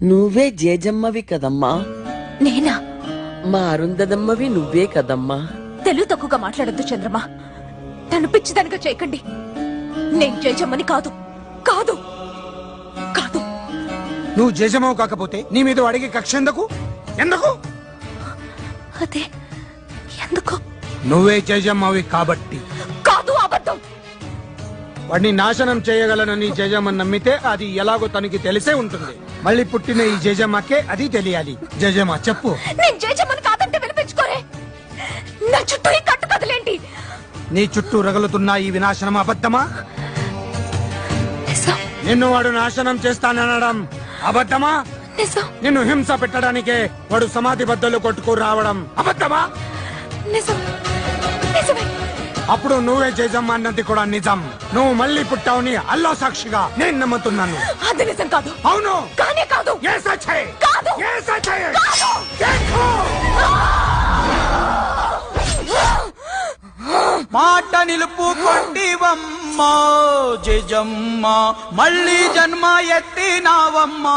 నువ్వే జేజమ్మవి కదమ్మా. నేనా? మా అరుంధదమ్మవి నువ్వే కదమ్మా. తెలుగు తక్కువగా మాట్లాడొద్దు చంద్రమా. తను పిచ్చిదనగా చేయకండి. నేను జేజమ్మని కాదు కాదు కాదు. నువ్వు జేజమ్మవు కాకపోతే నీ మీద అడిగే కక్ష ఎందుకు? ఎందుకు? అదే ఎందుకు? నువ్వే జేజమ్మవి కాబట్టి. కాదు, అబద్ధం. వాడిని నాశనం చేయగలనని జేజమ్మని నమ్మితే అది ఎలాగో తనకి తెలిసే ఉంటుంది. మళ్ళీ పుట్టిన ఈ జేజమ్మకే అది తెలియాలి. జేజమ్మ చెప్పు. నేను జేజమ్మని కాదంటే వినిపించుకోరే. నా చుట్టూ ఈ కట్టు కదలేంటి? నీ చుట్టూ రగులుతున్న ఈ వినాశనం అబద్ధమా? నిజం. నిన్ను వాడు నాశనం చేస్తాననడం అబద్ధమా? నిజం. నిన్ను హింస పెట్టడానికే వాడు సమాధి బద్దలు కొట్టుకు రావడం అబద్ధమా? నిజం. నిజమే. అప్పుడు నువ్వే జేజమ్మ అన్నది కూడా నిజం. నువ్వు మళ్ళీ పుట్టావుని అల్లా సాక్షిగా నేను నమ్ముతున్నాను. అది నిజం కాదు. అవును. కానే కాదు. ఏ సచ్చే? కాదు. ఏ సచ్చే? కాదు. మాట నిలుపుకొంటివమ్మా జేజమ్మ, మళ్ళీ జన్మ ఎత్తినావమ్మా.